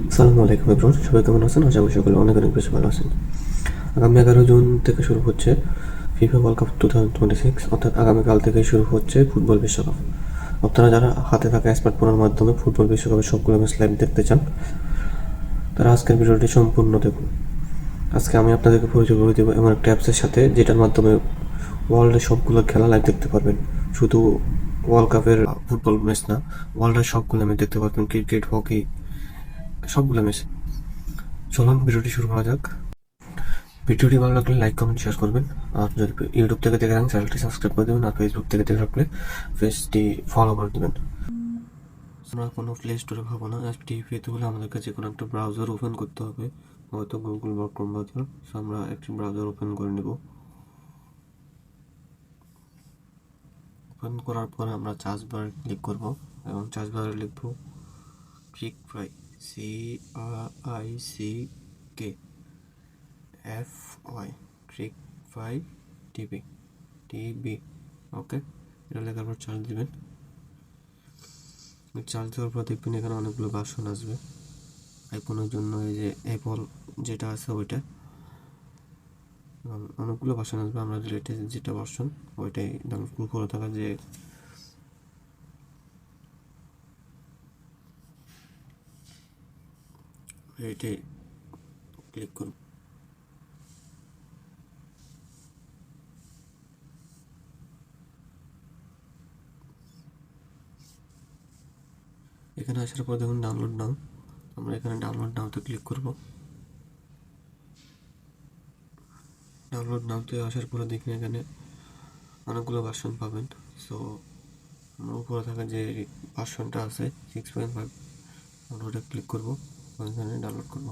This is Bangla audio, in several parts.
আসসালামু আলাইকুম এভরিওয়ান, সবাই কেমন আছেন? আশা করি সকলে অনেক অনেক বেশি ভালো আছেন। আগামী 11 জুন থেকে শুরু হচ্ছে ফিফা ওয়ার্ল্ড কাপ 2026, অর্থাৎ আগামীকাল থেকে শুরু হচ্ছে ফুটবল বিশ্বকাপ। আপনারা যারা হাতে থাকা স্মার্টফোনের মাধ্যমে ফুটবল বিশ্বকাপের সবগুলো ম্যাচ লাইভ দেখতে চান, তারা আজকের ভিডিওটি সম্পূর্ণ দেখুন। আজকে আমি আপনাদেরকে পরিচয় করে দেবো এমন একটা অ্যাপসের সাথে, যেটার মাধ্যমে ওয়ার্ল্ডের সবগুলো খেলা লাইভ দেখতে পারবেন। শুধু ওয়ার্ল্ড কাপের ফুটবল ম্যাচ না, ওয়ার্ল্ডের সবগুলো ম্যাচ দেখতে পারবেন, ক্রিকেট, হকি, সবগুলো ম্যাচ। চলুন ভিডিওটি শুরু করা যাক। ভিডিওটি ভালো লাগলে লাইক, কমেন্ট, শেয়ার করবেন। আর যদি ইউটিউব থেকে দেখে থাকেন চ্যানেলটি সাবস্ক্রাইব করে দেবেন, আর ফেসবুক থেকে দেখে থাকলে পেজটি ফলো করে দেবেন। আমরা কোনো প্লে স্টোরে পাবো না। অ্যাপটি পেতে হলে আমাদের যে কোনো একটা ব্রাউজার ওপেন করতে হবে, হয়তো গুগল বা ক্রোম ব্রাউজার। আমরা একটি ব্রাউজার ওপেন করে নেব। ওপেন করার পরে আমরা সার্চ বারে ক্লিক করব এবং সার্চ বারে লিখব ক্রিকফাই, CRICK ক্রিকফাই টিভি। ওকে, এটা লেখার পর চার্জ দিবেন। চার্জ দেওয়ার পর দেখবেন এখানে অনেকগুলো ভার্সন আসবে। আইফোনের জন্য এই যে অ্যাপল যেটা আছে ওইটা, এবং অনেকগুলো ভার্সন আসবে। আমরা লেটেস্ট যেটা ভার্সন ওইটাই ডাউনলোড করে থাকা যে এইটাই ক্লিক করব। এখানে আসার পর দেখুন ডাউনলোড নাও, আমরা এখানে ডাউনলোড নাওতে ক্লিক করব। ডাউনলোড নাওতে আসার পরে দেখুন এখানে অনেকগুলো ভার্সন পাবেন। সো আমরা উপরে থাকা যে ভার্সনটা আছে 6.5, আমরা ওটা ক্লিক করবো, ওইখানে ডাউনলোড করবো।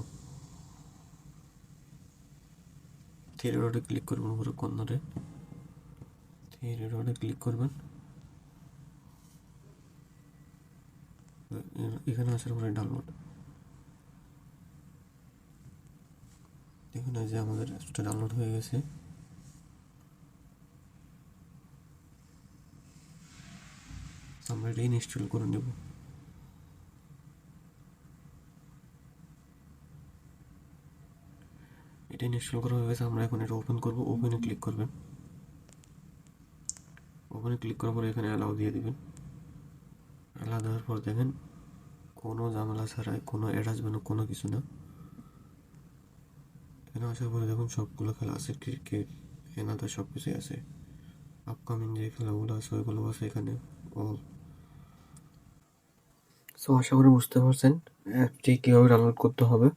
থ্রি রোডে ক্লিক করবেন, উপরে কর্নারে থ্রি রোডে ক্লিক করবেন। এখানে আসার পরে ডাউনলোড, দেখুন এই যে আমাদের অ্যাপসটা ডাউনলোড হয়ে গেছে। আমরা এটা ইনস্টল করে নেব। এটা ইনস্টল করা হয়ে গেছে, আমরা এখন এটা ওপেন করব। ওপেনে ক্লিক করবেন। ওপেনে ক্লিক করার পরে এখানে অ্যালাউ দিয়ে দিবেন। অ্যালাউ দেওয়ার পর দেখেন কোনো ঝামেলা ছাড়াই, কোনো অ্যাড আসবে না, কোনো কিছু না। এখানে আসার পরে দেখুন সবগুলো খেলা আছে, ক্রিকেট, এনাদের সব কিছুই আছে। আপকামিং যে খেলাগুলো আছে ওইগুলো আছে এখানে অল। সো আশা করি বুঝতে পারছেন অ্যাপটি কীভাবে ডাউনলোড করতে হবে।